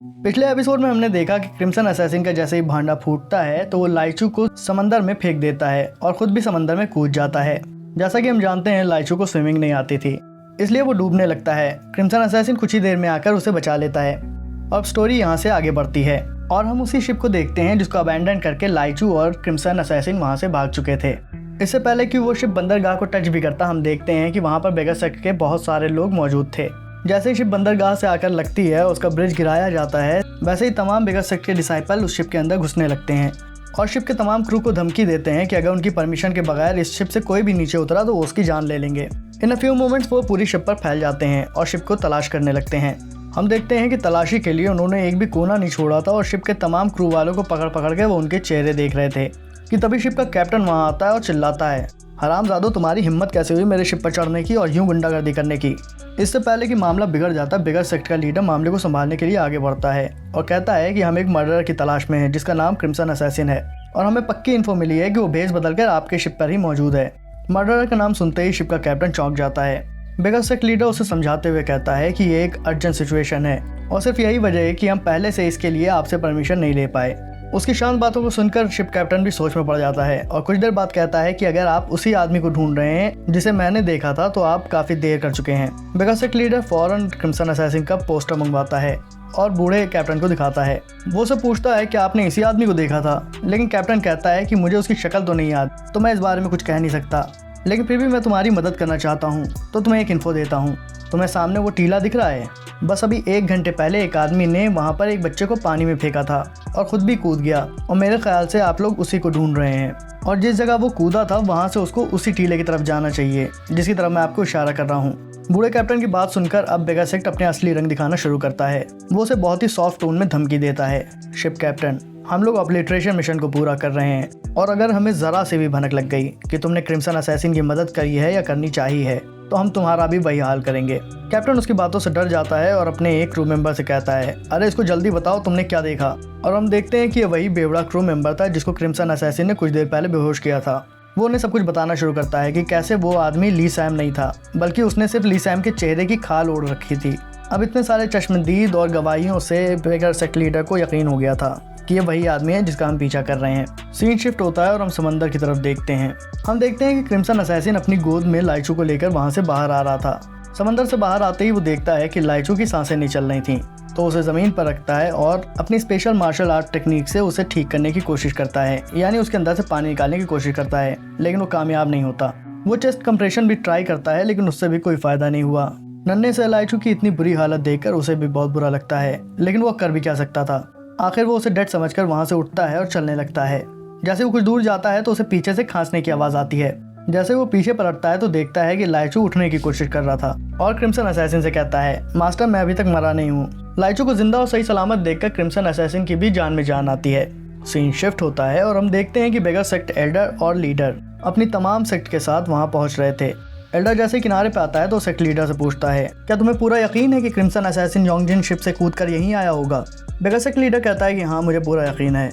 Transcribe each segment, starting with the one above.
पिछले एपिसोड में हमने देखा कि क्रिम्सन असैसिन का जैसे ही भांडा फूटता है तो वो लाइचू को समंदर में फेंक देता है और खुद भी समंदर में कूद जाता है। जैसा कि हम जानते हैं लाइचू को स्विमिंग नहीं आती थी, इसलिए वो डूबने लगता है। क्रिम्सन असैसिन कुछ ही देर में आकर उसे बचा लेता है। अब स्टोरी यहाँ से आगे बढ़ती है और हम उसी शिप को देखते हैं जिसको अबैंडन करके लाइचू और क्रिम्सन असैसिन वहाँ से भाग चुके थे। इससे पहले कि वो शिप बंदरगाह को टच भी करता, हम देखते हैं कि वहाँ पर बेगर सेक्ट के बहुत सारे लोग मौजूद थे। जैसे ही शिप बंदरगाह से आकर लगती है, उसका ब्रिज गिराया जाता है, वैसे ही तमाम बेगर सेक्ट के डिसाइपल उस शिप के अंदर घुसने लगते हैं और शिप के तमाम क्रू को धमकी देते हैं कि अगर उनकी परमिशन के बगैर इस शिप से कोई भी नीचे उतरा तो वो उसकी जान ले लेंगे। इन अ फ्यू मोमेंट्स वो पूरी शिप पर फैल जाते हैं और शिप को तलाश करने लगते हैं। हम देखते हैं कि तलाशी के लिए उन्होंने एक भी कोना नहीं छोड़ा था और शिप के तमाम क्रू वालों को पकड़ पकड़ के वो उनके चेहरे देख रहे थे कि तभी शिप का कैप्टन वहाँ आता है और चिल्लाता है, हरामजादो, तुम्हारी हिम्मत कैसे हुई मेरे शिप पर चढ़ने की और यूं गुंडागर्दी करने की। इससे पहले कि मामला बिगड़ जाता, बेगर सेक्ट का लीडर मामले को संभालने के लिए आगे बढ़ता है और कहता है कि हम एक मर्डरर की तलाश में हैं जिसका नाम क्रिम्सन असैसिन है और हमें पक्की इन्फो मिली है कि वो भेष बदलकर आपके शिप पर ही मौजूद है। मर्डरर का नाम सुनते ही शिप का कैप्टन चौंक जाता है। बेगर सेक्ट लीडर उसे समझाते हुए कहता है कि ये एक अर्जेंट सिचुएशन है और सिर्फ यही वजह है कि हम पहले से इसके लिए आपसे परमिशन नहीं ले पाए। उसकी शांत बातों को सुनकर शिप कैप्टन भी सोच में पड़ जाता है और कुछ देर बाद कहता है कि अगर आप उसी आदमी को ढूंढ रहे हैं जिसे मैंने देखा था तो आप काफ़ी देर कर चुके हैं। बेगर सेक्ट लीडर फौरन क्रिम्सन असैसिन का पोस्टर मंगवाता है और बूढ़े कैप्टन को दिखाता है। वो से पूछता है कि आपने इसी आदमी को देखा था, लेकिन कैप्टन कहता है कि मुझे उसकी शक्ल तो नहीं याद, तो मैं इस बारे में कुछ कह नहीं सकता, लेकिन फिर भी मैं तुम्हारी मदद करना चाहता हूँ, तो तुम्हें एक इन्फो देता हूँ। तुम्हें सामने वो टीला दिख रहा है, बस अभी 1 घंटे पहले एक आदमी ने वहाँ पर एक बच्चे को पानी में फेंका था और खुद भी कूद गया और मेरे ख्याल से आप लोग उसी को ढूंढ रहे हैं और जिस जगह वो कूदा था वहाँ से उसको उसी टीले की तरफ जाना चाहिए जिसकी तरफ मैं आपको इशारा कर रहा हूँ। बूढ़े कैप्टन की बात सुनकर अब बेगर सेक्ट अपने असली रंग दिखाना शुरू करता है। वो उसे बहुत ही सॉफ्ट टोन में धमकी देता है, शिप कैप्टन, हम लोग ऑब्लिटरेशन मिशन को पूरा कर रहे हैं और अगर हमें ज़रा से भी भनक लग गई कि तुमने क्रिम्सन असैसिन की मदद करी है या करनी चाहिए है तो हम तुम्हारा भी वही हाल करेंगे। कैप्टन उसकी बातों से डर जाता है और अपने एक क्रू मेंबर से कहता है, अरे इसको जल्दी बताओ तुमने क्या देखा। और हम देखते हैं कि ये वही बेवड़ा क्रू मेंबर था जिसको क्रिम्सन असैसिन ने कुछ देर पहले बेहोश किया था। वो उन्हें सब कुछ बताना शुरू करता है कि कैसे वो आदमी ली सैम नहीं था, बल्कि उसने सिर्फ ली सैम के चेहरे की खाल ओढ़ रखी थी। अब इतने सारे चश्मदीद और गवाहियों से बेगर सेक्ट लीडर को यकीन हो गया था कि ये वही आदमी है जिसका हम पीछा कर रहे हैं। सीन शिफ्ट होता है और हम समंदर की तरफ देखते हैं। हम देखते हैं कि क्रिम्सन असैसिन अपनी गोद में लाइचू को लेकर वहाँ से बाहर आ रहा था। समंदर से बाहर आते ही वो देखता है कि लाइचू की सांसें नहीं चल रही थीं, तो उसे ज़मीन पर रखता है और अपनी स्पेशल मार्शल आर्ट टेक्निक से उसे ठीक करने की कोशिश करता है, यानी उसके अंदर से पानी निकालने की कोशिश करता है, लेकिन वो कामयाब नहीं होता। वो चेस्ट कंप्रेशन भी ट्राई करता है, लेकिन उससे भी कोई फ़ायदा नहीं हुआ। नन्हे से लाइचू की इतनी बुरी हालत देखकर उसे भी बहुत बुरा लगता है, लेकिन वो कर भी क्या सकता था। आखिर वो उसे डेड समझकर वहाँ से उठता है और चलने लगता है। जैसे वो कुछ दूर जाता है तो उसे पीछे से खांसने की आवाज़ आती है। जैसे वो पीछे पलटता है तो देखता है कि लाइचू उठने की कोशिश कर रहा था और क्रिम्सन असैसिन से कहता है, मास्टर, मैं अभी तक मरा नहीं हूँ। लाइचू को जिंदा और सही सलामत देखकर क्रिम्सन असैसिन की भी जान में जान आती है। सीन शिफ्ट होता है और हम देखते हैं कि बेगर सेक्ट एल्डर और लीडर अपनी तमाम सेक्ट के साथ वहाँ पहुँच रहे थे। एल्डर जैसे किनारे पे आता है तो सेक्ट लीडर से पूछता है, क्या तुम्हें पूरा यकीन है कि क्रिम्सन असैसिन योंगजिन शिप से कूदकर यहीं आया होगा? बेगर सेक्ट लीडर कहता है कि हाँ, मुझे पूरा यकीन है।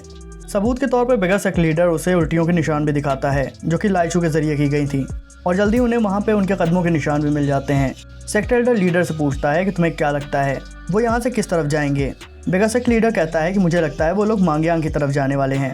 सबूत के तौर पर बेगर सेक्ट लीडर उसे उल्टियों के निशान भी दिखाता है जो कि लाइचू के जरिए की गई थी और जल्दी उन्हें वहाँ पे उनके कदमों के निशान भी मिल जाते हैं। सेक्ट एल्डर लीडर से पूछता है कि तुम्हें क्या लगता है वो यहाँ से किस तरफ जाएंगे? बेगर सेक्ट लीडर कहता है कि मुझे लगता है वो लोग मांग्यांग की तरफ जाने वाले हैं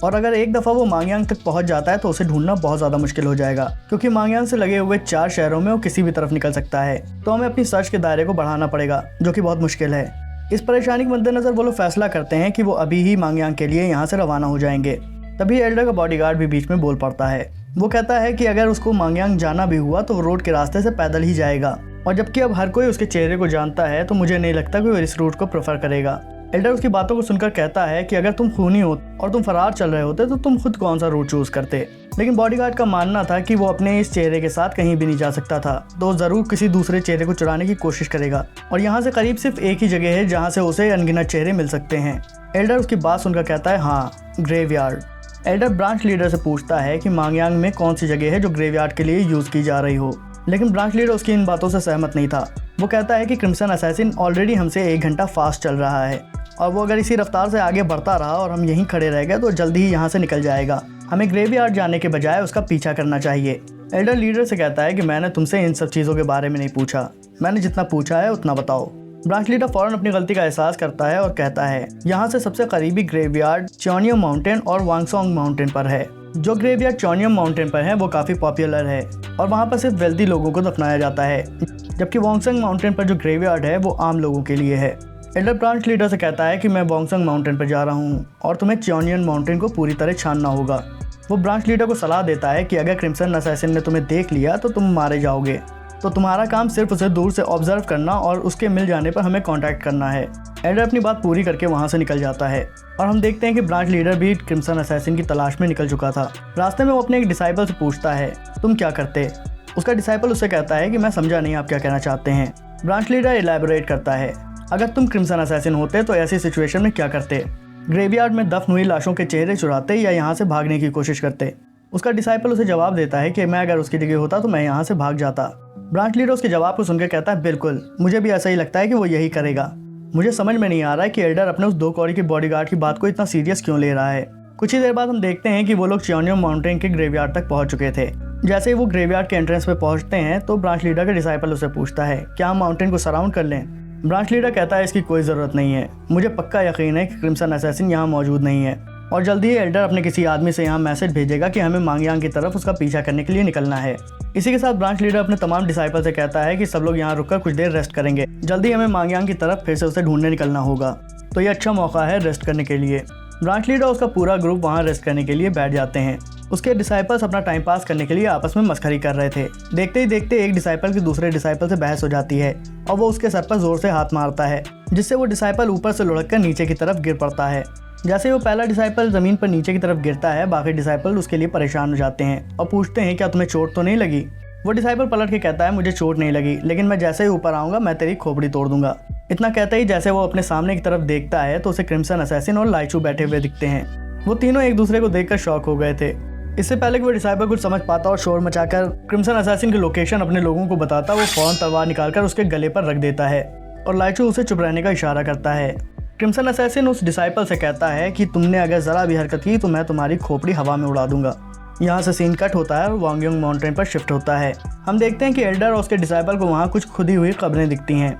और अगर एक दफ़ा वो मांग्यांग तक पहुंच जाता है तो उसे ढूंढना बहुत ज़्यादा मुश्किल हो जाएगा, क्योंकि मांग्यांग से लगे हुए 4 शहरों में वो किसी भी तरफ निकल सकता है। तो हमें अपनी सर्च के दायरे को बढ़ाना पड़ेगा, जो कि बहुत मुश्किल है। इस परेशानी के मद्देनज़र वो लोग फैसला करते हैं कि वो अभी ही मांग्यांग के लिए यहाँ से रवाना हो जाएंगे। तभी एल्डर का बॉडीगार्ड भी बीच में बोल पड़ता है। वो कहता है कि अगर उसको मांग्यांग जाना भी हुआ तो वो रोड के रास्ते से पैदल ही जाएगा, और जबकि अब हर कोई उसके चेहरे को जानता है तो मुझे नहीं लगता कि वो इस रूट को प्रेफर करेगा। एल्डर उसकी बातों को सुनकर कहता है कि अगर तुम खूनी हो और तुम फरार चल रहे होते तो तुम खुद कौन सा रूट चूज करते, लेकिन बॉडीगार्ड का मानना था कि वो अपने इस चेहरे के साथ कहीं भी नहीं जा सकता था, तो ज़रूर किसी दूसरे चेहरे को चुराने की कोशिश करेगा और यहाँ से करीब सिर्फ एक ही जगह है जहाँ से उसे अनगिनत चेहरे मिल सकते हैं। एल्डर उसकी बात सुनकर कहता है, हाँ, ग्रेवयार्ड। एल्डर ब्रांच लीडर से पूछता है कि मांग्यांग में कौन सी जगह है जो ग्रेवयार्ड के लिए यूज़ की जा रही हो, लेकिन ब्रांच लीडर उसकी इन बातों से सहमत नहीं था। वो कहता है कि क्रिम्सन असैसिन ऑलरेडी हमसे 1 घंटा फास्ट चल रहा है और वो अगर इसी रफ्तार से आगे बढ़ता रहा और हम यहीं खड़े रह गए तो जल्दी ही यहाँ से निकल जाएगा। हमें ग्रेवयार्ड जाने के बजाय उसका पीछा करना चाहिए। एल्डर लीडर से कहता है कि मैंने तुमसे इन सब चीज़ों के बारे में नहीं पूछा, मैंने जितना पूछा है उतना बताओ। ब्रांच लीडर फौरन अपनी गलती का एहसास करता है और कहता है यहाँ से सबसे करीबी ग्रेवयार्ड चौनियम माउंटेन और वांगसोंग माउंटेन पर है। जो ग्रेवयार्ड चौनियम माउंटेन पर है वो काफ़ी पॉपुलर है और वहाँ पर सिर्फ वेल्दी लोगों को दफनाया जाता है, जबकि वांगसोंग माउंटेन पर जो ग्रेवयार्ड है वो आम लोगों के लिए है। एल्डर ब्रांच लीडर से कहता है कि मैं वांगसोंग माउंटेन पर जा रहा हूँ और तुम्हें चौनियम माउंटेन को पूरी तरह छानना होगा। वो ब्रांच लीडर को सलाह देता है कि अगर क्रिम्सन असैसिन ने तुम्हें देख लिया तो तुम मारे जाओगे, तो तुम्हारा काम सिर्फ उसे दूर से ऑब्जर्व करना और उसके मिल जाने पर हमें कांटेक्ट करना है। एल्डर अपनी बात पूरी करके वहाँ से निकल जाता है और हम देखते हैं कि ब्रांच लीडर भी क्रिम्सन असैसिन की तलाश में निकल चुका था। रास्ते में वो अपने एक डिसाइपल से पूछता है तुम क्या करते। उसका डिसाइपल उससे कहता है कि मैं समझा नहीं आप क्या कहना चाहते हैं। ब्रांच लीडर इलैबोरेट करता है अगर तुम क्रिम्सन असैसिन होते तो ऐसी सिचुएशन में क्या करते, ग्रेवयार्ड में दफन हुई लाशों के चेहरे चुराते या यहाँ से भागने की कोशिश करते। उसका डिसाइपल उसे जवाब देता है कि मैं अगर उसकी जगह होता तो मैं यहाँ से भाग जाता। ब्रांच लीडर उसके जवाब को सुनकर कहता है बिल्कुल, मुझे भी ऐसा ही लगता है कि वो यही करेगा। मुझे समझ में नहीं आ रहा है कि एल्डर अपने उस 2 कौड़ी के बॉडीगार्ड की बात को इतना सीरियस क्यों ले रहा है। कुछ ही देर बाद हम देखते हैं कि वो लोग चौनियम माउंटेन के ग्रेवयार्ड तक पहुंच चुके थे। जैसे ही वो ग्रेवयार्ड के एंट्रेंस पे पहुंचते हैं तो ब्रांच लीडर का डिसाइपल उसे पूछता है क्या हम माउंटेन को सराउंड कर लें। ब्रांच लीडर कहता है इसकी कोई ज़रूरत नहीं है, मुझे पक्का यकीन है कि क्रिम्सन असैसिन यहाँ मौजूद नहीं है और जल्दी ही एल्डर अपने किसी आदमी से यहाँ मैसेज भेजेगा कि हमें मांगयांग की तरफ उसका पीछा करने के लिए निकलना है। इसी के साथ ब्रांच लीडर अपने तमाम डिसाइपल से कहता है कि सब लोग यहाँ रुककर कुछ देर रेस्ट करेंगे, जल्दी हमें मांगयांग की तरफ फिर से उसे ढूंढने निकलना होगा, तो ये अच्छा मौका है रेस्ट करने के लिए। ब्रांच लीडर और उसका पूरा ग्रुप वहाँ रेस्ट करने के लिए बैठ जाते हैं। उसके डिसाइपल्स अपना टाइम पास करने के लिए आपस में मस्खरी कर रहे थे। देखते ही देखते एक डिसाइपल की दूसरे डिसाइपल से बहस हो जाती है और वो उसके सर पर जोर से हाथ मारता है, जिससे वो डिसाइपल ऊपर से लुढ़क कर नीचे की तरफ गिर पड़ता है। जैसे वो पहला डिसाइपल जमीन पर नीचे की तरफ गिरता है, बाकी डिसाइपल उसके लिए परेशान हो जाते हैं और पूछते हैं क्या तुम्हें चोट तो नहीं लगी। वो डिसाइपल पलट के कहता है मुझे चोट नहीं लगी, लेकिन मैं जैसे ही ऊपर आऊँगा मैं तेरी खोपड़ी तोड़ दूंगा। इतना कहते ही जैसे वो अपने सामने की तरफ देखता है तो उसे क्रिम्सन असैसिन और लाइचू बैठे हुए दिखते हैं। वो तीनों एक दूसरे को देखकर शॉक हो गए थे। इससे पहले कि वो डिसाइपल कुछ समझ पाता और शोर मचाकर क्रिम्सन असैसिन की लोकेशन अपने लोगों को बताता, वो फौरन तलवार निकालकर उसके गले पर रख देता है और लाइचू उसे चुप रहने का इशारा करता है। क्रिम्सन असैसिन उस डिसाइपल से कहता है कि तुमने अगर ज़रा भी हरकत की तो मैं तुम्हारी खोपड़ी हवा में उड़ा दूंगा। यहाँ से सीन कट होता है और वांगयांग माउंटेन पर शिफ्ट होता है। हम देखते हैं कि एल्डर और उसके डिसाइपल को वहाँ कुछ खुदी हुई कब्रें दिखती हैं।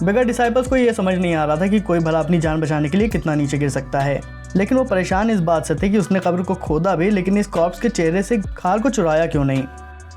बगैर डिसाइपल्स को ये समझ नहीं आ रहा था कि कोई भला अपनी जान बचाने के लिए कितना नीचे गिर सकता है, लेकिन वो परेशान इस बात से थे कि उसने कब्र को खोदा भी, लेकिन इस कॉर्प्स के चेहरे से खाल को चुराया क्यों नहीं।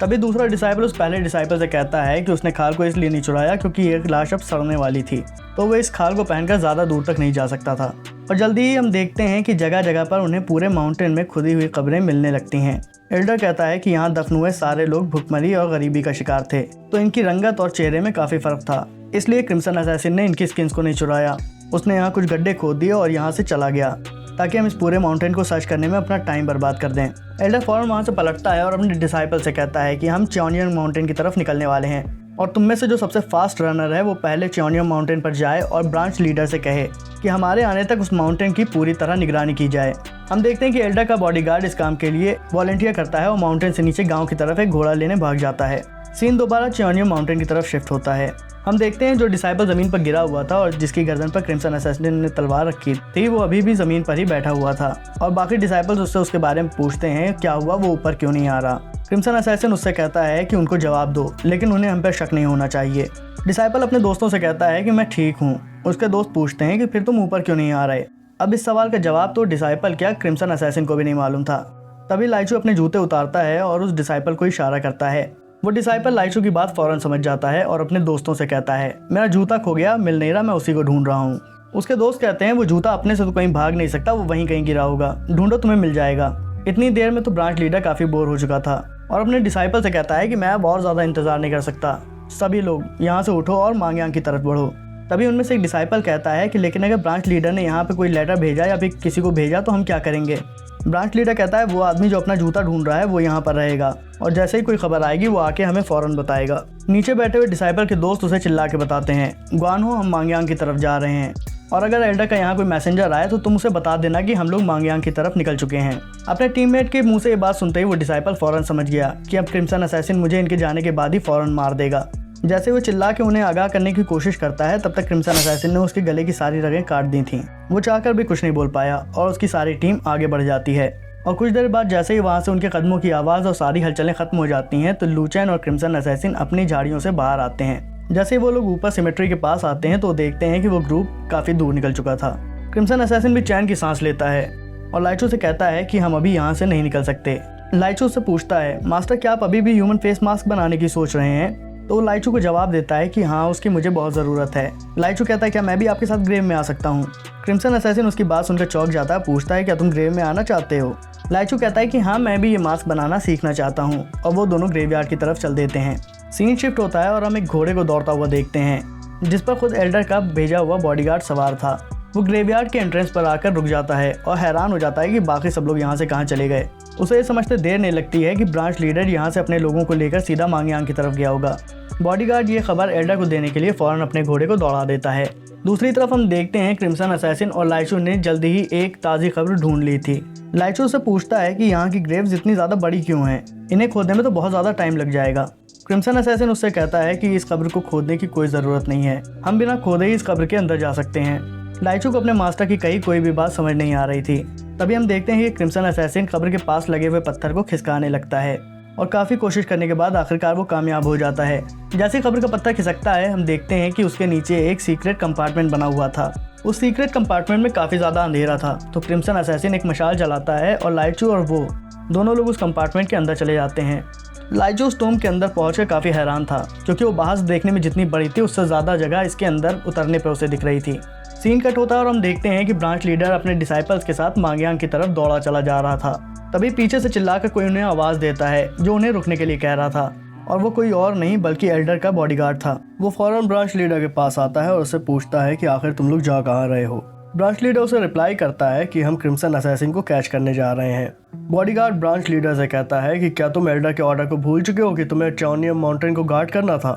तभी दूसरा डिसाइपल उस पहले डिसाइपल से कहता है कि उसने खाल को इसलिए नहीं चुराया क्योंकि एक लाश अब सड़ने वाली थी, तो वो इस खाल को पहनकर ज़्यादा दूर तक नहीं जा सकता था। और जल्दी ही हम देखते हैं कि जगह जगह पर उन्हें पूरे माउंटेन में खुदी हुई कब्रें मिलने लगती हैं। एल्डर कहता है कि यहाँ दफन हुए सारे लोग भुखमरी और गरीबी का शिकार थे, तो इनकी रंगत और चेहरे में काफ़ी फ़र्क था, इसलिए क्रिम्सन असैसिन ने इनकी स्किन्स को नहीं चुराया। उसने यहाँ कुछ गड्ढे खोद दिए और यहाँ से चला गया ताकि हम इस पूरे माउंटेन को सर्च करने में अपना टाइम बर्बाद कर दें। एल्डर फौरन वहाँ से पलटता है और अपने डिसाइपल से कहता है कि हम चौनियम माउंटेन की तरफ निकलने वाले हैं और तुम में से जो सबसे फास्ट रनर है वो पहले चौनियम माउंटेन पर जाए और ब्रांच लीडर से कहे कि हमारे आने तक उस माउंटेन की पूरी तरह निगरानी की जाए। हम देखते हैं कि एल्डर का बॉडीगार्ड इस काम के लिए वॉलंटियर करता है और माउंटेन से नीचे गाँव की तरफ एक घोड़ा लेने भाग जाता है। सीन दोबारा चौनियम माउंटेन की तरफ शिफ्ट होता है। हम देखते हैं जो डिसाइपल ज़मीन पर गिरा हुआ था और जिसकी गर्दन पर क्रिम्सन असैसिन ने तलवार रखी थी, वो अभी भी ज़मीन पर ही बैठा हुआ था और बाकी डिसाइपल्स उससे उसके बारे में पूछते हैं क्या हुआ, वो ऊपर क्यों नहीं आ रहा। क्रिम्सन असैसिन उससे कहता है कि उनको जवाब दो, लेकिन उन्हें हम पर शक नहीं होना चाहिए। डिसाइपल अपने दोस्तों से कहता है कि मैं ठीक हूँ। उसके दोस्त पूछते हैं कि फिर तुम ऊपर क्यों नहीं आ रहे। अब इस सवाल का जवाब तो डिसाइपल क्या क्रिम्सन असैसिन को भी नहीं मालूम था। तभी लाइचू अपने जूते उतारता है और उस डिसाइपल को इशारा करता है। वो डिसाइपल लाइचू की बात फौरन समझ जाता है और अपने दोस्तों से कहता है मेरा जूता खो गया, मिल नहीं रहा, मैं उसी को ढूंढ रहा हूँ। उसके दोस्त कहते हैं वो जूता अपने से तो कहीं भाग नहीं सकता, वो वहीं कहीं गिरा होगा, ढूंढो तुम्हें मिल जाएगा। इतनी देर में तो ब्रांच लीडर काफ़ी बोर हो चुका था और अपने डिसाइपल से कहता है कि मैं अब और ज़्यादा इंतज़ार नहीं कर सकता, सभी लोग यहाँ से उठो और मांगयांग की तरफ बढ़ो। तभी उनमें से एक डिसाइपल कहता है कि लेकिन अगर ब्रांच लीडर ने यहाँ पे कोई लेटर भेजा या फिर किसी को भेजा तो हम क्या करेंगे। ब्रांच लीडर कहता है वो आदमी जो अपना जूता ढूंढ रहा है वो यहाँ पर रहेगा और जैसे ही कोई खबर आएगी वो आके हमें फौरन बताएगा। नीचे बैठे हुए डिसाइपल के दोस्त उसे चिल्ला के बताते हैं ग्वानहो, हम मांगयांग की तरफ जा रहे हैं और अगर एल्डर का यहाँ कोई मैसेंजर आए तो तुम उसे बता देना कि हम लोग मांगयांग की तरफ निकल चुके हैं। अपने टीममेट के मुंह से ये बात सुनते ही वो डिसाइपल फौरन समझ गया कि अब क्रिम्सन असैसिन मुझे इनके जाने के बाद ही फौरन मार देगा। जैसे वो चिल्ला के उन्हें आगाह करने की कोशिश करता है तब तक क्रिम्सन असैसिन ने उसके गले की सारी रगें काट दी थीं। वो चाहकर भी कुछ नहीं बोल पाया और उसकी सारी टीम आगे बढ़ जाती है और कुछ देर बाद जैसे ही वहाँ से उनके कदमों की आवाज़ और सारी हलचलें खत्म हो जाती हैं तो लूचेन और क्रिम्सन असैसिन अपनी झाड़ियों से बाहर आते हैं जैसे वो लोग ऊपर सिमेट्री के पास आते हैं तो देखते हैं कि वो ग्रुप काफ़ी दूर निकल चुका था। क्रिम्सन असैसिन भी चैन की सांस लेता है और लाइचू से कहता है कि हम अभी यहाँ से नहीं निकल सकते। लाइचू उससे पूछता है, मास्टर क्या आप अभी भी ह्यूमन फेस मास्क बनाने की सोच रहे हैं? तो वो लाइचू को जवाब देता है कि हाँ, उसकी मुझे बहुत ज़रूरत है। लाइचू कहता है, क्या मैं भी आपके साथ ग्रेव में आ सकता हूँ? क्रिम्सन असैसिन उसकी बात सुनकर चौंक जाता है, पूछता है क्या तुम ग्रेव में आना चाहते हो? लाइचू कहता है कि हाँ, मैं भी ये मास्क बनाना सीखना चाहता हूँ, और वो दोनों ग्रेवयार्ड की तरफ चल देते हैं। सीन शिफ्ट होता है और हम एक घोड़े को दौड़ता हुआ देखते हैं जिस पर खुद एल्डर का भेजा हुआ बॉडीगार्ड सवार था। वो ग्रेवयार्ड के एंट्रेंस पर आकर रुक जाता है और हैरान हो जाता है कि बाकी सब लोग यहाँ से कहाँ चले गए। उसे ये समझते देर नहीं लगती है कि ब्रांच लीडर यहाँ से अपने लोगों को लेकर सीधा मांगयांग की तरफ गया होगा। बॉडीगार्ड ये खबर एल्डर को देने के लिए फौरन अपने घोड़े को दौड़ा देता है। दूसरी तरफ हम देखते हैं क्रिम्सन असैसिन और लाइचू ने जल्दी ही एक ताज़ी खबर ढूंढ ली थी। लाइचू से पूछता है कि यहाँ की ग्रेव्स इतनी ज़्यादा बड़ी क्यों हैं? इन्हें खोदने में तो बहुत ज़्यादा टाइम लग जाएगा। क्रिम्सन असैसिन उससे कहता है कि इस कब्र को खोदने की कोई ज़रूरत नहीं है, हम बिना खोदे ही इस कब्र के अंदर जा सकते हैं। लाइचू को अपने मास्टर की कही कोई भी बात समझ नहीं आ रही थी। तभी हम देखते हैं कि क्रिम्सन असैसिन कब्र के पास लगे हुए पत्थर को खिसकाने लगता है और काफ़ी कोशिश करने के बाद आखिरकार वो कामयाब हो जाता है। जैसे कब्र का पत्थर खिसकता है हम देखते हैं कि उसके नीचे एक सीक्रेट कंपार्टमेंट बना हुआ था। उस सीक्रेट कंपार्टमेंट में काफ़ी ज़्यादा अंधेरा था, तो क्रिम्सन असैसिन एक मशाल जलाता है और लाइचू और वो दोनों लोग उस कंपार्टमेंट के अंदर चले जाते हैं। लाइचू उस टोम के अंदर पहुंचकर काफ़ी हैरान था क्योंकि वो बाहर से देखने में जितनी बड़ी थी उससे ज़्यादा जगह इसके अंदर उतरने पर उसे दिख रही थी। सीन कट होता है और हम देखते हैं कि ब्रांच लीडर अपने डिसाइपल्स के साथ मांगयांग की तरफ दौड़ा चला जा रहा था। तभी पीछे से चिल्लाकर कोई उन्हें आवाज़ देता है जो उन्हें रुकने के लिए कह रहा था, और वो कोई और नहीं बल्कि एल्डर का बॉडीगार्ड था। वो फौरन ब्रांच लीडर के पास आता है और उससे पूछता है कि आखिर तुम लोग जा कहाँ रहे हो? ब्रांच लीडर उसे रिप्लाई करता है कि हम क्रिम्सन असैसिन को कैच करने जा रहे हैं। बॉडीगार्ड ब्रांच लीडर से कहता है कि क्या तुम एल्डर के ऑर्डर को भूल चुके हो कि तुम्हें चाओनियम माउंटेन को गार्ड करना था?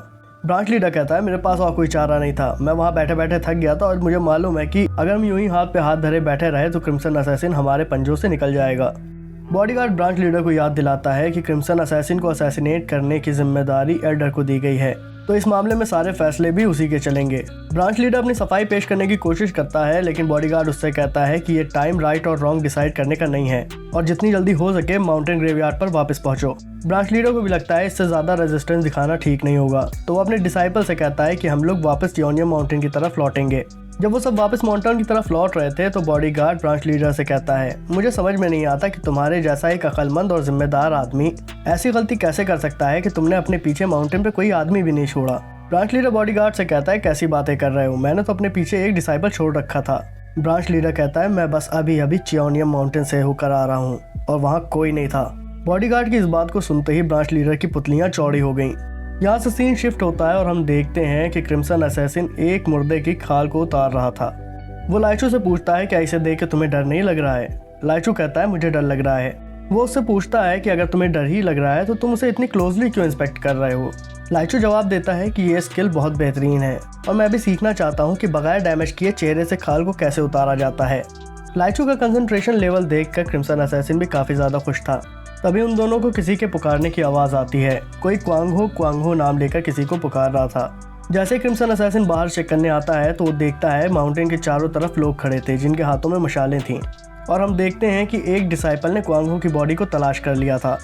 ब्रांच लीडर कहता है, मेरे पास और कोई चारा नहीं था, मैं वहाँ बैठे बैठे थक गया था और मुझे मालूम है कि अगर हम यूं ही हाथ पे हाथ धरे बैठे रहे तो क्रिम्सन असैसिन हमारे पंजों से निकल जाएगा। बॉडीगार्ड ब्रांच लीडर को याद दिलाता है कि क्रिम्सन असैसिन को असैसिनेट करने की जिम्मेदारी एल्डर को दी गई है, तो इस मामले में सारे फैसले भी उसी के चलेंगे। ब्रांच लीडर अपनी सफाई पेश करने की कोशिश करता है लेकिन बॉडीगार्ड उससे कहता है कि ये टाइम राइट और रॉन्ग डिसाइड करने का नहीं है और जितनी जल्दी हो सके माउंटेन ग्रेवयार्ड पर वापस पहुंचो। ब्रांच लीडर को भी लगता है इससे ज़्यादा रेजिस्टेंस दिखाना ठीक नहीं होगा, तो वो अपने डिसाइपल से कहता है कि हम लोग वापस चाओनियम माउंटेन की तरफ लौटेंगे। जब वो सब वापस माउंटेन की तरफ लौट रहे थे तो बॉडीगार्ड ब्रांच लीडर से कहता है, मुझे समझ में नहीं आता कि तुम्हारे जैसा एक अक्लमंद और जिम्मेदार आदमी ऐसी गलती कैसे कर सकता है कि तुमने अपने पीछे माउंटेन पे कोई आदमी भी नहीं छोड़ा। ब्रांच लीडर बॉडीगार्ड से कहता है, कैसी बातें कर रहे हो, मैंने तो अपने पीछे एक डिसाइपल छोड़ रखा था। ब्रांच लीडर कहता है, मैं बस अभी अभी चाओनियम माउंटेन से होकर आ रहा हूँ और वहाँ कोई नहीं था। बॉडीगार्ड की इस बात को सुनते ही ब्रांच लीडर की पुतलियाँ चौड़ी हो गईं। यहाँ से सीन शिफ्ट होता है और हम देखते हैं कि क्रिम्सन असैसिन एक मुर्दे की खाल को उतार रहा था। वो लाइचू से पूछता है, क्या इसे देख के तुम्हें डर नहीं लग रहा है? लाइचू कहता है, मुझे डर लग रहा है। वो उससे पूछता है कि अगर तुम्हें डर ही लग रहा है तो तुम उसे इतनी क्लोजली क्यों इंस्पेक्ट कर रहे हो? लाइचू जवाब देता है कि ये स्किल बहुत बेहतरीन है और मैं भी सीखना चाहता हूँ कि बगैर डैमेज किए चेहरे से खाल को कैसे उतारा जाता है। लाइचू का कंसंट्रेशन लेवल देखकर क्रिम्सन असैसिन भी काफ़ी ज़्यादा खुश था। तभी उन दोनों को किसी के पुकारने की आवाज़ आती है। कोई क्वांग हो नाम लेकर किसी को पुकार रहा था। जैसे क्रिम्सन असैसिन बाहर चेक करने आता है तो वो देखता है माउंटेन के चारों तरफ लोग खड़े थे जिनके हाथों में मशालें थीं, और हम देखते हैं कि एक डिसाइपल ने क्वांग हो की बॉडी को तलाश कर लिया था।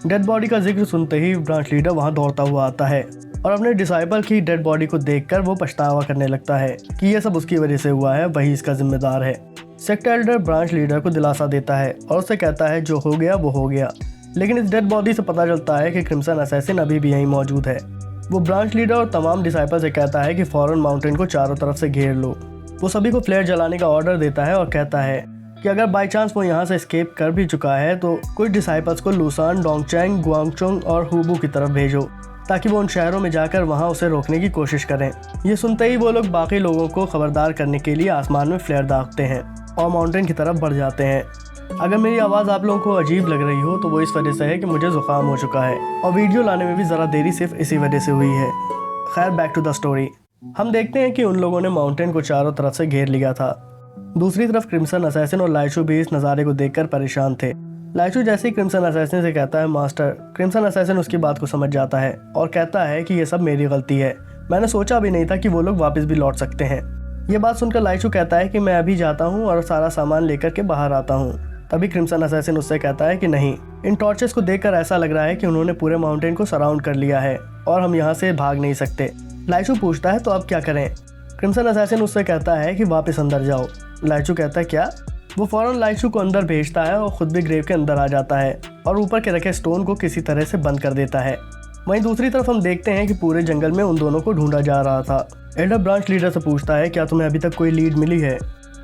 डेड बॉडी का जिक्र सुनते ही ब्रांच लीडर वहाँ दौड़ता हुआ आता है और अपने डिसाइपल की डेड बॉडी को देखकर वो पछतावा करने लगता है कि ये सब उसकी वजह से हुआ है, वही इसका जिम्मेदार है। सेक्टर एल्डर ब्रांच लीडर को दिलासा देता है और उससे कहता है, जो हो गया वो हो गया, लेकिन इस डेड बॉडी से पता चलता है कि क्रिम्सन असैसिन अभी भी यहीं मौजूद है। वो ब्रांच लीडर और तमाम डिसाइपल से कहता है कि फौरन माउंटेन को चारों तरफ से घेर लो। वो सभी को फ्लेयर जलाने का ऑर्डर देता है और कहता है कि अगर बाई चांस वो यहाँ से एस्केप कर भी चुका है तो कुछ डिसाइपल्स को लूसान, डोंगचैंग, गुआंगचोंग और हुबू की तरफ भेजो ताकि वो उन शहरों में जाकर वहाँ उसे रोकने की कोशिश करें। ये सुनते ही वो लोग बाकी लोगों को खबरदार करने के लिए आसमान में फ्लेयर दागते हैं और माउंटेन की तरफ बढ़ जाते हैं। अगर मेरी आवाज़ आप लोगों को अजीब लग रही हो तो वो इस वजह से है कि मुझे ज़ुकाम हो चुका है और वीडियो लाने में भी ज़रा देरी सिर्फ इसी वजह से हुई है। खैर, बैक टू द स्टोरी। हम देखते हैं कि उन लोगों ने माउंटेन को चारों तरफ से घेर लिया था। दूसरी तरफ क्रिम्सन असैसिन और लाइचू भी इस नज़ारे को देखकर परेशान थे। लाइचू जैसे ही क्रिम्सन असैसिन से कहता है मास्टर, क्रिम्सन असैसिन उसकी बात को समझ जाता है और कहता है कि ये सब मेरी गलती है, मैंने सोचा भी नहीं था कि वो लोग वापस भी लौट सकते हैं। ये बात सुनकर लाइचू कहता है कि मैं अभी जाता हूँ और सारा सामान लेकर के बाहर आता हूँ। तभी क्रिम्सन असैसिन उससे कहता है कि नहीं, इन टॉर्चेस को देखकर ऐसा लग रहा है कि उन्होंने पूरे माउंटेन को सराउंड कर लिया है और हम यहाँ से भाग नहीं सकते। लाइचू पूछता है तो अब क्या करें। क्रिम्सन असैसिन उससे कहता है कि वापस अंदर जाओ। लाइचू कहता है क्या। वो फौरन लाइचू को अंदर भेजता है और खुद भी ग्रेव के अंदर आ जाता है और ऊपर के रखे स्टोन को किसी तरह से बंद कर देता है। वहीं दूसरी तरफ हम देखते हैं कि पूरे जंगल में उन दोनों को ढूंढा जा रहा था। एल्डर ब्रांच लीडर से पूछता है क्या तुम्हें अभी तक कोई लीड मिली है।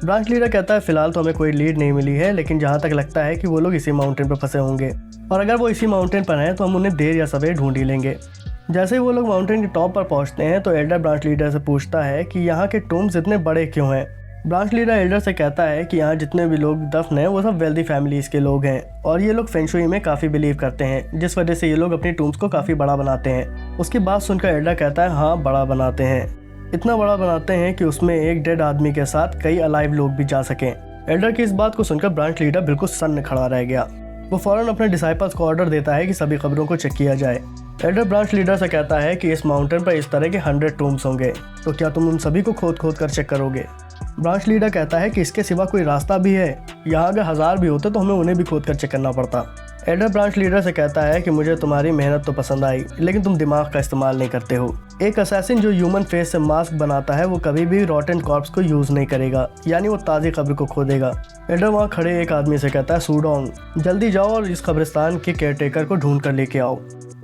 ब्रांच लीडर कहता है फिलहाल तो हमें कोई लीड नहीं मिली है, लेकिन जहाँ तक लगता है कि वो लोग इसी माउंटेन पर फंसे होंगे और अगर वो इसी माउंटेन पर हैं तो हम उन्हें देर या सवेर ढूंढ ही लेंगे। जैसे ही वो लोग माउंटेन के टॉप पर पहुंचते हैं तो एल्डर ब्रांच लीडर से पूछता है कि यहाँ के टूम्स इतने बड़े क्यों हैं। ब्रांच लीडर एल्डर से कहता है कि यहाँ जितने भी लोग दफन हैं वो सब वेल्दी फैमिलीज के लोग हैं और ये लोग फेंगशुई में काफ़ी बिलीव करते हैं, जिस वजह से ये लोग अपनी टूम्स को काफ़ी बड़ा बनाते हैं। उसकी बात सुनकर एल्डर कहता है हाँ बड़ा बनाते हैं, इतना बड़ा बनाते हैं कि उसमें एक डेड आदमी के साथ कई अलाइव लोग भी जा सकें। एल्डर की इस बात को सुनकर ब्रांच लीडर बिल्कुल सन्न खड़ा रह गया। वो फौरन अपने डिसाइपल्स को ऑर्डर देता है कि सभी कब्रों को चेक किया जाए। एल्डर ब्रांच लीडर से कहता है कि इस माउंटेन पर इस तरह के 100 टूम्स होंगे, तो क्या तुम उन सभी को खोद खोद कर चेक करोगे। ब्रांच लीडर कहता है कि इसके सिवा कोई रास्ता भी है, यहाँ अगर 1000 भी होते तो हमें उन्हें भी खोद कर चेक करना पड़ता। एल्डर ब्रांच लीडर से कहता है कि मुझे तुम्हारी मेहनत तो पसंद आई, लेकिन तुम दिमाग का इस्तेमाल नहीं करते हो। एक असैसिन जो ह्यूमन फेस से मास्क बनाता है वो कभी भी रॉटन कॉर्प्स को यूज़ नहीं करेगा, यानी वो ताज़ी कब्र को खोदेगा। एल्डर वहाँ खड़े एक आदमी से कहता है सूडोंग जल्दी जाओ और इस कब्रिस्तान के केयरटेकर को ढूंढ कर लेके आओ।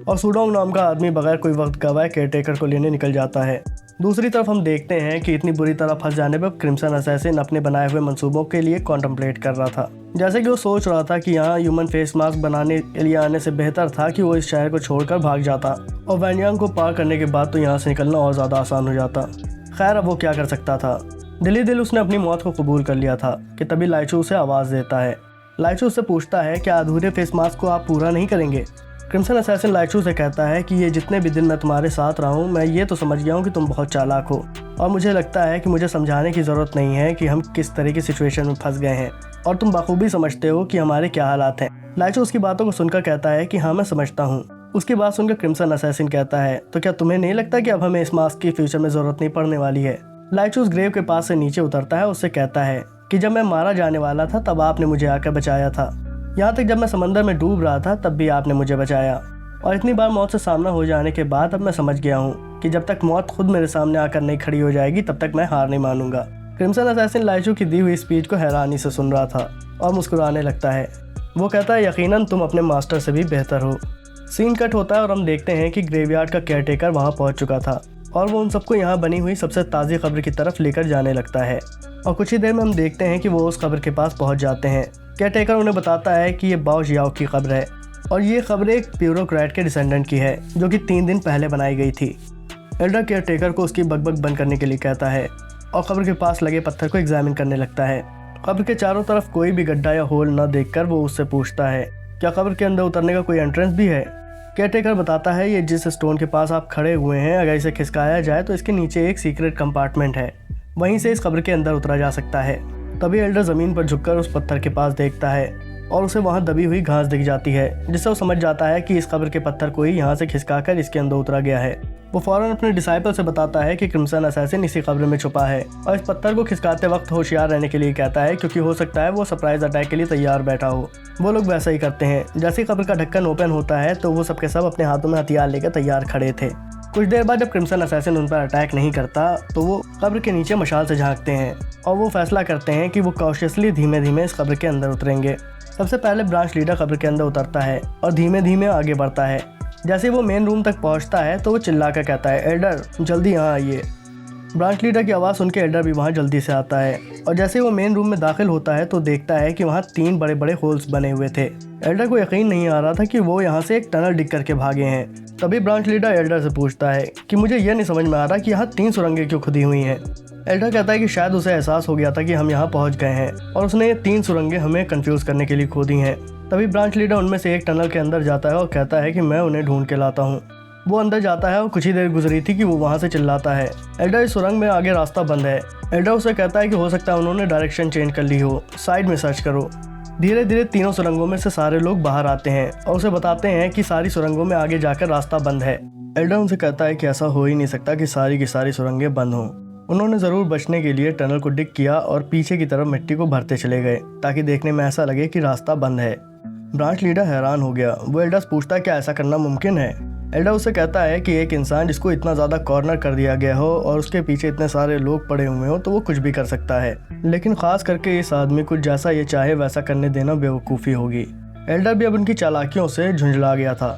और सूडोंग नाम का आदमी बगैर कोई वक्त गवाए केयरटेकर को लेने निकल जाता है। दूसरी तरफ हम देखते हैं कि इतनी बुरी तरह फंस जाने पर क्रिम्सन असैसिन अपने बनाए हुए मंसूबों के लिए कॉन्टम्पलेट कर रहा था। जैसे कि वो सोच रहा था कि यहाँ ह्यूमन फेस मास्क बनाने के लिए आने से बेहतर था कि वो इस शहर को छोड़कर भाग जाता और वैनयांग को पार करने के बाद तो यहाँ से निकलना और ज़्यादा आसान हो जाता। खैर अब वो क्या कर सकता था। दिल ही दिल उसने अपनी मौत को कबूल कर लिया था कि तभी लाइचू उसे आवाज़ देता है। लाइचू उससे पूछता है क्या अधूरे फेस मास्क को आप पूरा नहीं करेंगे। क्रिम्सन असैसिन लाइचू से कहता है कि ये जितने भी दिन मैं तुम्हारे साथ रहा हूँ मैं ये तो समझ गया हूँ कि तुम बहुत चालाक हो और मुझे लगता है कि मुझे समझाने की ज़रूरत नहीं है कि हम किस तरह की सिचुएशन में फंस गए हैं और तुम बखूबी समझते हो कि हमारे क्या हालात हैं। लाइचू उसकी बातों को सुनकर कहता है कि हाँ मैं समझता हूँ। उसकी बात सुनकर क्रिम्सन असैसिन कहता है तो क्या तुम्हें नहीं लगता कि अब हमें इस मास्क की फ्यूचर में ज़रूरत नहीं पड़ने वाली है। लाइचू उस ग्रेव के पास से नीचे उतरता है, उससे कहता है कि जब मैं मारा जाने वाला था तब आपने मुझे आकर बचाया था, यहाँ तक जब मैं समंदर में डूब रहा था तब भी आपने मुझे बचाया और इतनी बार मौत से सामना हो जाने के बाद अब मैं समझ गया हूँ कि जब तक मौत खुद मेरे सामने आकर नहीं खड़ी हो जाएगी तब तक मैं हार नहीं मानूंगा। क्रिम्सन असैसिन लाइचू की दी हुई स्पीच को हैरानी से सुन रहा था और मुस्कुराने लगता है। वो कहता है यकीनन तुम अपने मास्टर से भी बेहतर हो। सीन कट होता है और हम देखते हैं कि ग्रेवयार्ड का केयरटेकर वहाँ पहुँच चुका था और वो उन सबको यहाँ बनी हुई सबसे ताज़ी कब्र की तरफ लेकर जाने लगता है और कुछ ही देर में हम देखते हैं कि वो उस कब्र के पास पहुँच जाते हैं। केयरटेकर उन्हें बताता है कि ये बाओ जियाओ की कब्र है और ये खबर एक ब्यूरोक्रेट के डिसेंडेंट की है जो कि 3 दिन पहले बनाई गई थी। एल्डर केयरटेकर को उसकी बकबक बंद करने के लिए कहता है और कब्र के पास लगे पत्थर को एग्जामिन करने लगता है। कब्र के चारों तरफ कोई भी गड्ढा या होल न देखकर वो उससे पूछता है क्या कब्र के अंदर उतरने का कोई एंट्रेंस भी है। केयरटेकर बताता है ये जिस स्टोन के पास आप खड़े हुए हैं अगर इसे खिसकाया जाए तो इसके नीचे एक सीक्रेट कंपार्टमेंट है, वहीं से इस कब्र के अंदर उतरा जा सकता है। तभी एल्डर ज़मीन पर झुककर उस पत्थर के पास देखता है और उसे वहाँ दबी हुई घास दिख जाती है, जिससे वो समझ जाता है कि इस कब्र के पत्थर को ही यहाँ से खिसकाकर इसके अंदर उतरा गया है। वो फौरन अपने डिसाइपल से बताता है कि क्रिम्सन असैसिन इसी कब्र में छुपा है और इस पत्थर को खिसकाते वक्त होशियार रहने के लिए कहता है क्योंकि हो सकता है वो सरप्राइज अटैक के लिए तैयार बैठा हो। वो लोग वैसा ही करते हैं। जैसे ही कब्र का ढक्कन ओपन होता है तो वो सबके सब अपने हाथों में हथियार लेकर तैयार खड़े थे। कुछ देर बाद जब क्रिम्सन असैसिन उन पर अटैक नहीं करता तो वो कब्र के नीचे मशाल से झांकते हैं और वो फैसला करते हैं कि वो कॉशियसली धीमे धीमे इस कब्र के अंदर उतरेंगे। सबसे पहले ब्रांच लीडर कब्र के अंदर उतरता है और धीमे धीमे आगे बढ़ता है। जैसे वो मेन रूम तक पहुंचता है तो वो चिल्लाकर कहता है एल्डर जल्दी यहाँ आइए। ब्रांच लीडर की आवाज़ सुन के एल्डर भी वहाँ जल्दी से आता है और जैसे वो मेन रूम में दाखिल होता है तो देखता है कि वहाँ 3 बड़े बड़े होल्स बने हुए थे। एल्डर को यकीन नहीं आ रहा था कि वो यहाँ से एक टनल डिग करके भागे हैं। तभी ब्रांच लीडर एल्डर से पूछता है कि मुझे यह नहीं समझ में आ रहा कि यहाँ 3 सुरंगें क्यों खुदी हुई हैं। एल्डर कहता है कि शायद उसे एहसास हो गया था कि हम यहाँ पहुँच गए हैं और उसने ये 3 सुरंगें हमें कंफ्यूज करने के लिए खोदी हैं। तभी ब्रांच लीडर उनमें से एक टनल के अंदर जाता है और कहता है कि मैं उन्हें ढूंढ के लाता हूँ। वो अंदर जाता है और कुछ ही देर गुजरी थी कि वो वहाँ से चिल्लाता है एल्डर इस सुरंग में आगे रास्ता बंद है। एल्डर उसे कहता है कि हो सकता है उन्होंने डायरेक्शन चेंज कर ली हो, साइड में सर्च करो। धीरे धीरे तीनों सुरंगों में से सारे लोग बाहर आते हैं और उसे बताते हैं कि सारी सुरंगों में आगे जाकर रास्ता बंद है। एल्डर उनसे कहता है कि ऐसा हो ही नहीं सकता कि सारी की सारी सुरंगें बंद हों। उन्होंने ज़रूर बचने के लिए टनल को डिग किया और पीछे की तरफ मिट्टी को भरते चले गए ताकि देखने में ऐसा लगे कि रास्ता बंद है। ब्रांच लीडर हैरान हो गया। वो एल्डर से पूछता है क्या ऐसा करना मुमकिन है। एल्डर उससे कहता है कि एक इंसान जिसको इतना ज़्यादा कॉर्नर कर दिया गया हो और उसके पीछे इतने सारे लोग पड़े हुए हो तो वो कुछ भी कर सकता है, लेकिन ख़ास करके इस आदमी को जैसा ये चाहे वैसा करने देना बेवकूफ़ी होगी। एल्डर भी अब उनकी चालाकियों से झुंझला गया था।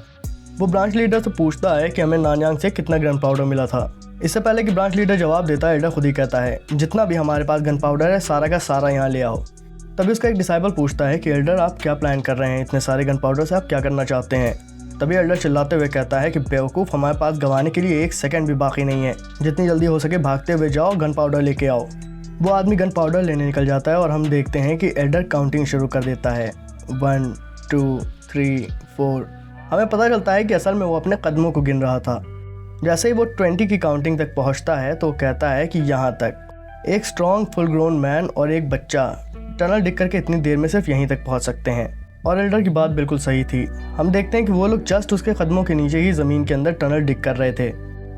वो ब्रांच लीडर से पूछता है कि हमें नानयांग से कितना गन पाउडर मिला था। इससे पहले कि ब्रांच लीडर जवाब देता है, एल्डर खुद ही कहता है, जितना भी हमारे पास गन पाउडर है सारा का सारा यहाँ ले आओ। तभी उसका एक डिसाइबल पूछता है कि एल्डर आप क्या प्लान कर रहे हैं, इतने सारे गन पाउडर से आप क्या करना चाहते हैं। तभी एल्डर चिल्लाते हुए कहता है कि बेवकूफ़, हमारे पास गंवाने के लिए 1 सेकंड भी बाकी नहीं है, जितनी जल्दी हो सके भागते हुए जाओ, गन पाउडर लेके आओ। वो आदमी गन पाउडर लेने निकल जाता है और हम देखते हैं कि एल्डर काउंटिंग शुरू कर देता है, 1 2 3 4। हमें पता चलता है कि असल में वो अपने कदमों को गिन रहा था। जैसे ही वो 20 की काउंटिंग तक पहुंचता है तो कहता है कि यहाँ तक एक स्ट्रॉन्ग फुल ग्रोन मैन और एक बच्चा टनल डिग करके इतनी देर में सिर्फ यहीं तक पहुंच सकते हैं। और एल्डर की बात बिल्कुल सही थी। हम देखते हैं कि वो लोग जस्ट उसके कदमों के नीचे ही ज़मीन के अंदर टनल डिग कर रहे थे।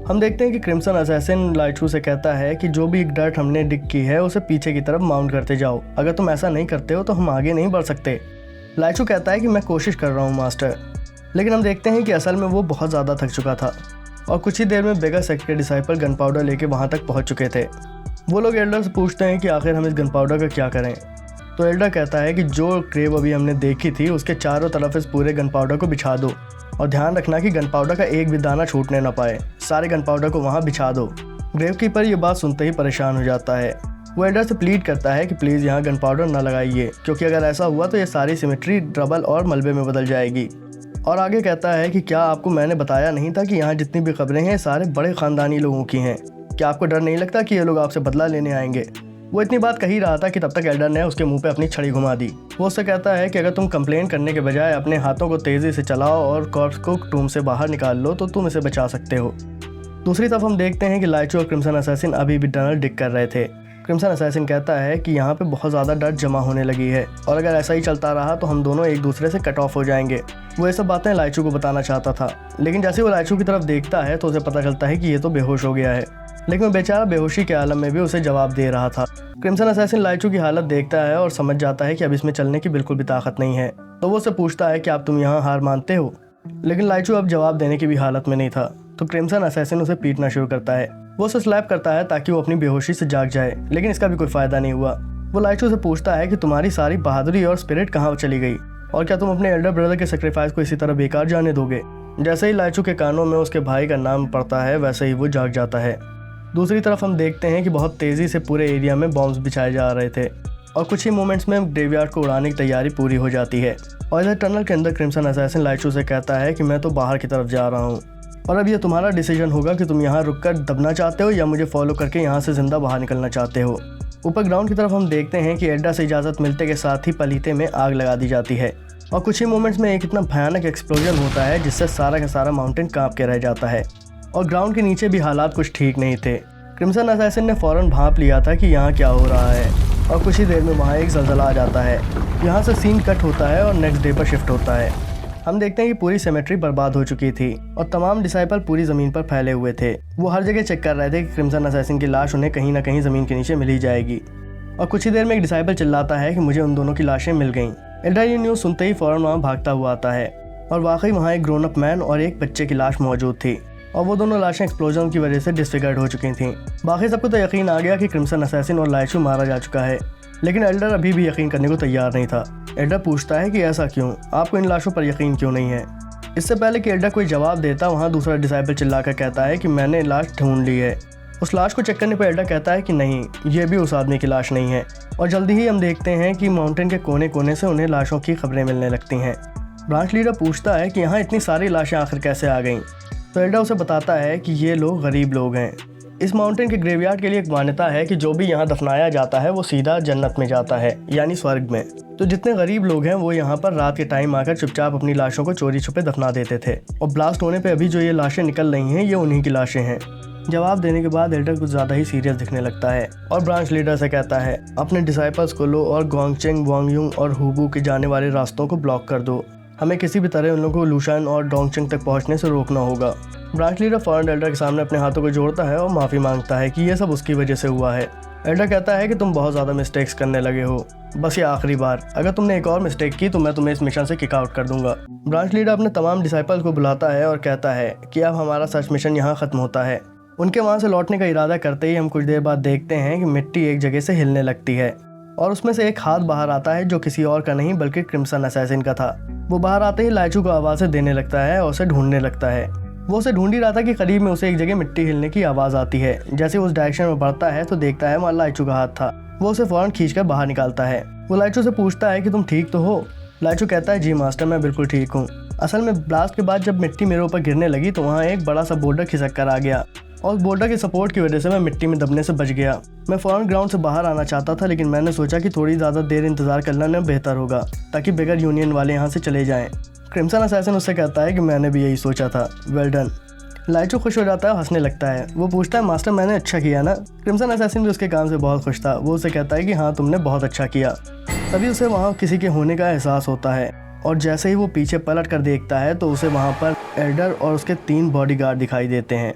हम देखते हैं कि क्रिम्सन असैसिन लाइचू से कहता है कि जो भी डर्ट हमने डिग की है उसे पीछे की तरफ माउंट करते जाओ, अगर तुम ऐसा नहीं करते हो तो हम आगे नहीं बढ़ सकते। लाइचू कहता है कि मैं कोशिश कर रहा हूँ मास्टर, लेकिन हम देखते हैं कि असल में वो बहुत ज़्यादा थक चुका था और कुछ ही देर में बेगा सेक्ट के डिसाइपल गन पाउडर लेके वहाँ तक पहुँच चुके थे। वो लोग एल्डर से पूछते हैं कि आखिर हम इस गन पाउडर का क्या करें। तो एल्डर कहता है कि जो क्रेव अभी हमने देखी थी उसके चारों तरफ इस पूरे गन पाउडर को बिछा दो और ध्यान रखना कि गन पाउडर का एक भी दाना छूटने ना पाए, सारे गन पाउडर को वहाँ बिछा दो। ग्रेव कीपर ये बात सुनते ही परेशान हो जाता है। वो एल्डर से प्लीड करता है कि प्लीज़ यहाँ गन पाउडर ना लगाइए, क्योंकि अगर ऐसा हुआ तो ये सारी सिमेट्री रबल और मलबे में बदल जाएगी। और आगे कहता है कि क्या आपको मैंने बताया नहीं था कि यहाँ जितनी भी खबरें हैं सारे बड़े ख़ानदानी लोगों की हैं, क्या आपको डर नहीं लगता कि ये लोग आपसे बदला लेने आएंगे। वो इतनी बात कही रहा था कि तब तक एल्डर ने उसके मुंह पे अपनी छड़ी घुमा दी। वो उससे कहता है कि अगर तुम कंप्लेन करने के बजाय अपने हाथों को तेज़ी से चलाओ और कॉर्प्स को टूम से बाहर निकाल लो तो तुम इसे बचा सकते हो। दूसरी तरफ हम देखते हैं कि लाइचू और क्रिम्सन असैसिन अभी भी टनल डिग कर रहे थे। क्रिम्सन असैसिन कहता है कि यहाँ पे बहुत ज़्यादा डर जमा होने लगी है और अगर ऐसा ही चलता रहा तो हम दोनों एक दूसरे से कट ऑफ हो जाएंगे। वो ये सब बातें लाइचू को बताना चाहता था, लेकिन जैसे वो लाइचू की तरफ देखता है तो उसे पता चलता है कि ये तो बेहोश हो गया है, लेकिन वो बेचारा बेहोशी के आलम में भी उसे जवाब दे रहा था। क्रिम्सन असैसिन लाइचू की हालत देखता है और समझ जाता है कि अब इसमें चलने की बिल्कुल भी ताकत नहीं है। तो वो उससे पूछता है कि आप तुम यहाँ हार मानते हो, लेकिन लाइचू अब जवाब देने की भी हालत में नहीं था। तो क्रिम्सन असैसिन उसे पीटना शुरू करता है। वो उसे स्लैप करता है ताकि वो अपनी बेहोशी से जाग जाए, लेकिन इसका भी कोई फ़ायदा नहीं हुआ। वो लाइचू से पूछता है कि तुम्हारी सारी बहादुरी और स्पिरिट कहाँ चली गई और क्या तुम अपने एल्डर ब्रदर के सेक्रीफाइस को इसी तरह बेकार जाने दोगे। जैसे ही लाइचू के कानों में उसके भाई का नाम पड़ता है वैसे ही वो जाग जाता है। दूसरी तरफ हम देखते हैं कि बहुत तेज़ी से पूरे एरिया में बॉम्ब्स बिछाए जा रहे थे और कुछ ही मोमेंट्स में ग्रेवयार्ड को उड़ाने की तैयारी पूरी हो जाती है। और इधर टनल के अंदर क्रिम्सन असैसिन लाइचू से कहता है कि मैं तो बाहर की तरफ जा रहा हूँ और अब ये तुम्हारा डिसीजन होगा कि तुम यहाँ रुककर दबना चाहते हो या मुझे फॉलो करके यहाँ से ज़िंदा बाहर निकलना चाहते हो। ऊपर ग्राउंड की तरफ हम देखते हैं कि एल्डर से इजाज़त मिलते के साथ ही पलीते में आग लगा दी जाती है और कुछ ही मोमेंट्स में एक इतना भयानक एक्सप्लोजन होता है जिससे सारा का सारा माउंटेन काँप के रह जाता है और ग्राउंड के नीचे भी हालात कुछ ठीक नहीं थे। क्रिम्सन असैसिन ने फ़ौरन भांप लिया था कि यहाँ क्या हो रहा है और कुछ ही देर में वहाँ एक ज़लज़ला आ जाता है। यहाँ से सीन कट होता है और नेक्स्ट डे पर शिफ्ट होता है। हम देखते हैं कि पूरी सेमेट्री बर्बाद हो चुकी थी और तमाम डिसाइपल पूरी ज़मीन पर फैले हुए थे। वो हर जगह चेक कर रहे थे कि क्रिम्सन असैसिन की लाश उन्हें कहीं ना कहीं ज़मीन के नीचे मिल ही जाएगी। और कुछ ही देर में एक डिसाइपल चिल्लाता है कि मुझे उन दोनों की लाशें मिल गईं। एल्डर ये न्यूज़ सुनते ही फ़ौरन वहाँ भागता हुआ आता है और वाकई वहाँ एक ग्रोन अप मैन और एक बच्चे की लाश मौजूद थी और वो दोनों लाशें एक्सप्लोजन की वजह से डिसफिगर्ड हो चुकी थीं। बाकी सबको तो यकीन आ गया कि क्रिम्सन असैसिन और लाइचू मारा जा चुका है, लेकिन एल्डर अभी भी यकीन करने को तैयार नहीं था। एल्डर पूछता है कि ऐसा क्यों, आपको इन लाशों पर यकीन क्यों नहीं है। इससे पहले कि एल्डर कोई जवाब देता वहाँ दूसरा डिसाइपल चिल्लाकर कहता है कि मैंने लाश ढूंढ ली है। उस लाश को चेक करने पर एल्डर कहता है कि नहीं, ये भी उस आदमी की लाश नहीं है। और जल्दी ही हम देखते हैं कि माउंटेन के कोने कोने से उन्हें लाशों की खबरें मिलने लगती हैं। ब्रांच लीडर पूछता है कि यहाँ इतनी सारी लाशें आखिर कैसे आ गईं। तो एल्डर उसे बताता है कि ये लोग गरीब लोग हैं। इस माउंटेन के ग्रेवयार्ड के लिए एक मान्यता है कि जो भी यहाँ दफनाया जाता है वो सीधा जन्नत में जाता है, यानी स्वर्ग में। तो जितने गरीब लोग हैं वो यहाँ पर रात के टाइम आकर चुपचाप अपनी लाशों को चोरी छुपे दफना देते थे और ब्लास्ट होने पे अभी जो ये लाशें निकल रही हैं ये उन्हीं की लाशें हैं। जवाब देने के बाद एल्डर कुछ ज़्यादा ही सीरियस दिखने लगता है और ब्रांच लीडर से कहता है अपने डिसाइपल्स को लो और गोंगचेंग, वांगयुंग और हुबू के जाने वाले रास्तों को ब्लॉक कर दो। हमें किसी भी तरह उन लोगों को लूशान और डोंगचेंग तक पहुँचने से रोकना होगा। ब्रांच लीडर फौरन एल्डर के सामने अपने हाथों को जोड़ता है और माफ़ी मांगता है कि यह सब उसकी वजह से हुआ है। एल्डर कहता है कि तुम बहुत ज़्यादा मिस्टेक्स करने लगे हो, बस ये आखिरी बार, अगर तुमने एक और मिस्टेक की तो मैं तुम्हें इस मिशन से किक आउट कर दूंगा। ब्रांच लीडर अपने तमाम डिसाइपल्स को बुलाता है और कहता है कि अब हमारा सर्च मिशन यहाँ ख़त्म होता है। उनके वहाँ से लौटने का इरादा करते ही हम कुछ देर बाद देखते हैं कि मिट्टी एक जगह से हिलने लगती है और उसमें से एक हाथ बाहर आता है जो किसी और का नहीं बल्कि क्रिम्सन असैसिन का था। वो बाहर आते ही लाइचू को आवाज़ें देने लगता है और उसे ढूंढने लगता है। वो उसे ढूंढ ही रहा था कि करीब में उसे एक जगह मिट्टी हिलने की आवाज़ आती है। जैसे वो उस डायरेक्शन में बढ़ता है तो देखता है वहाँ लाइचू का हाथ था। वो उसे फ़ौरन खींचकर बाहर निकालता है। वो लाइचू से पूछता है कि तुम ठीक तो हो। लाइचू कहता है जी मास्टर, मैं बिल्कुल ठीक हूँ। असल में ब्लास्ट के बाद जब मिट्टी मेरे ऊपर गिरने लगी तो वहाँ एक बड़ा सा बोल्डर खिसक कर आ गया और उस बोल्डर के सपोर्ट की वजह से मैं मिट्टी में दबने से बच गया। मैं फ़ौरन ग्राउंड से बाहर आना चाहता था, लेकिन मैंने सोचा कि थोड़ी ज़्यादा देर इंतज़ार करना बेहतर होगा ताकि बिगर यूनियन वाले यहाँ से चले जाएं। क्रिम्सन असैसिन उससे कहता है कि मैंने भी यही सोचा था, वेल डन। लाइचू खुश हो जाता है, हंसने लगता है। वो पूछता है मास्टर मैंने अच्छा किया ना। क्रिम्सन असैसिन भी उसके काम से बहुत खुश था। वो उसे कहता है कि हाँ तुमने बहुत अच्छा किया। तभी उसे वहाँ किसी के होने का एहसास होता है और जैसे ही वो पीछे पलट कर देखता है तो उसे वहाँ पर एल्डर और उसके 3 बॉडीगार्ड दिखाई देते हैं।